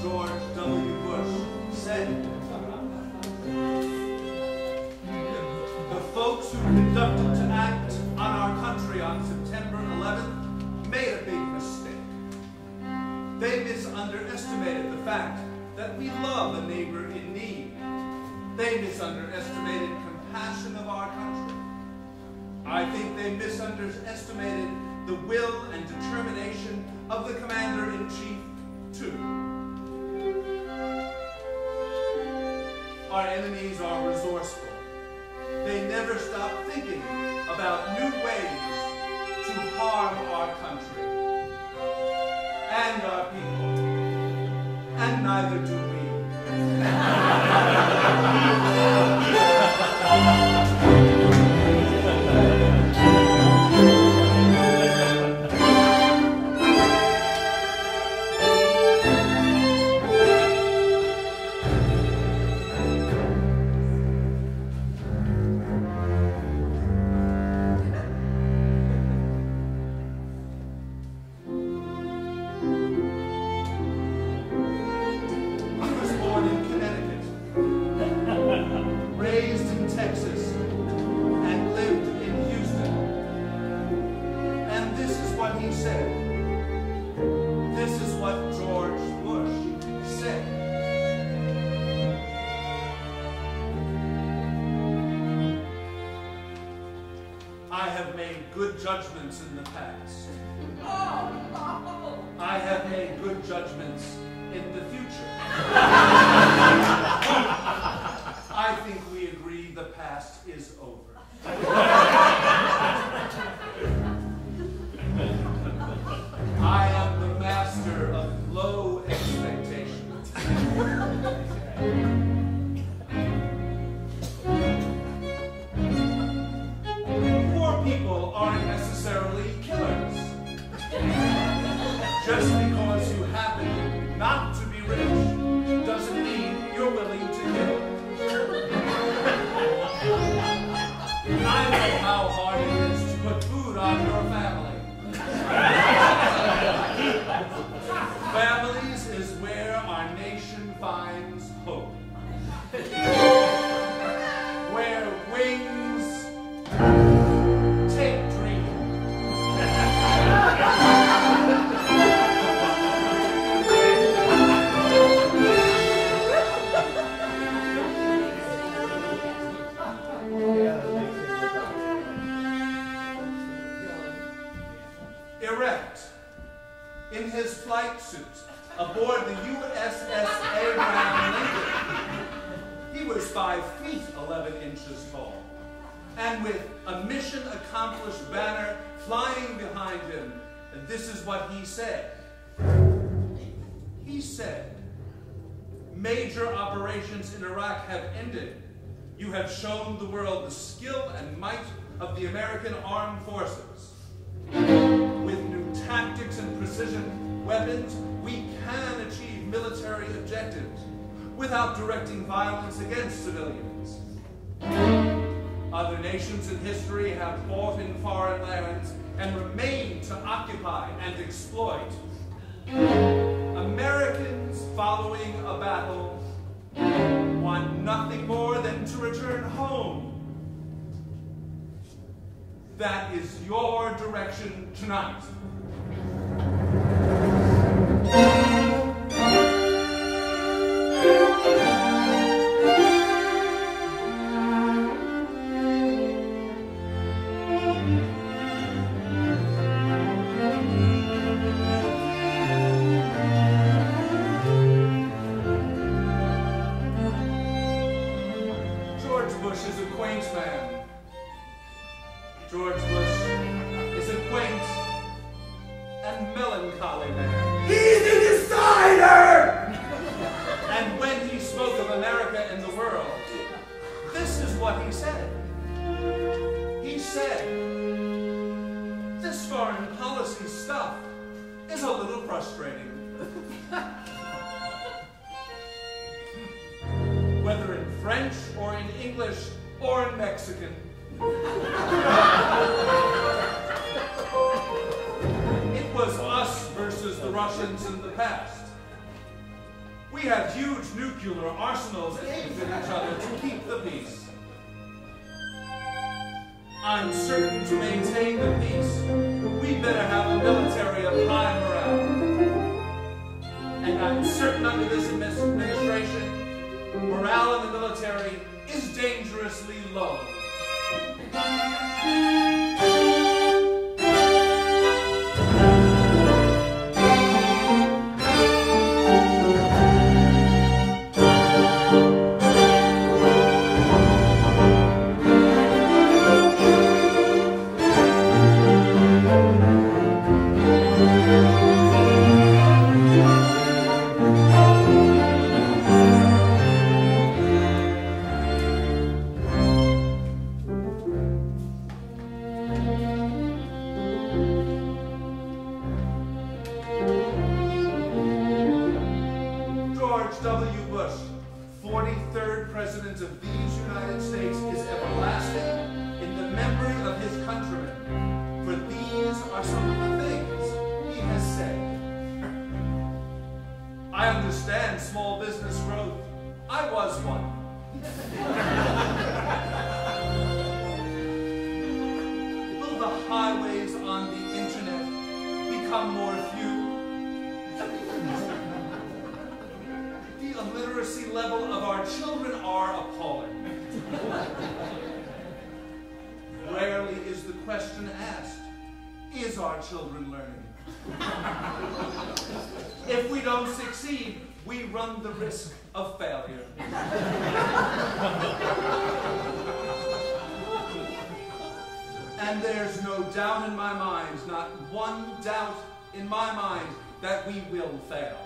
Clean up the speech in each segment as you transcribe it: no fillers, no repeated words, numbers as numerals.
George W. Bush said. The folks who conducted to act on our country on September 11th made a big mistake. They misunderestimated the fact that we love a neighbor in need. They misunderestimated compassion of our country. I think they misunderestimated the will and determination of the Commander-in-Chief, too. Our enemies are resourceful. They never stop thinking about new ways to harm our country and our people, and neither do we. I have made good judgments in the past. I have made good judgments in the future. I think we agree the past is over. I am the master of low expectations. People aren't necessarily killers. Just because you happen not to be rich doesn't mean you're willing to kill. I know how hard it is to put food on your family. Families is where our nation finds hope. Where wings take dream. Erect, in his flight suit, aboard the USS Abraham Lincoln, he was 5 feet 11 inches tall, and with a mission accomplished banner flying behind him, and this is what he said. He said, "Major operations in Iraq have ended. You have shown the world the skill and might of the American armed forces. With new tactics and precision weapons, we can achieve military objectives without directing violence against civilians. Other nations in history have fought in foreign lands and remain to occupy and exploit. Americans following a battle want nothing more than to return home. That is your direction tonight." George Bush is a quaint man. George Bush is a quaint and melancholy man. He's a decider! And when he spoke of America and the world, this is what he said. He said, "This foreign policy stuff is a little frustrating." Whether in French or in English or in Mexican, it was us versus the Russians in the past. We have huge nuclear arsenals aimed at each other to keep the peace. I'm certain to maintain the peace, we better have a military of high morale. And I'm certain under this administration, morale in the military is dangerously low. George W. Bush, 43rd President of these United States, is everlasting in the memory of his countrymen, for these are some of the things he has said. I understand small business growth. I was one. Will the highways on the internet become more few? The illiteracy level of our children are appalling. Rarely is the question asked, is our children learning? If we don't succeed, we run the risk of failure. And there's no doubt in my mind, not one doubt in my mind, that we will fail.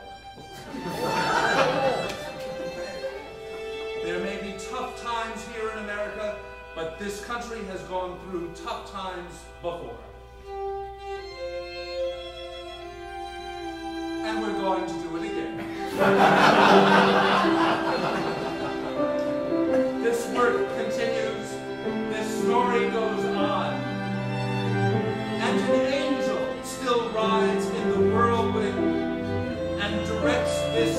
There may be tough times here in America, but this country has gone through tough times before. And we're going to do it again. This work continues, this story goes on, and an angel still rides in the whirlwind and directs this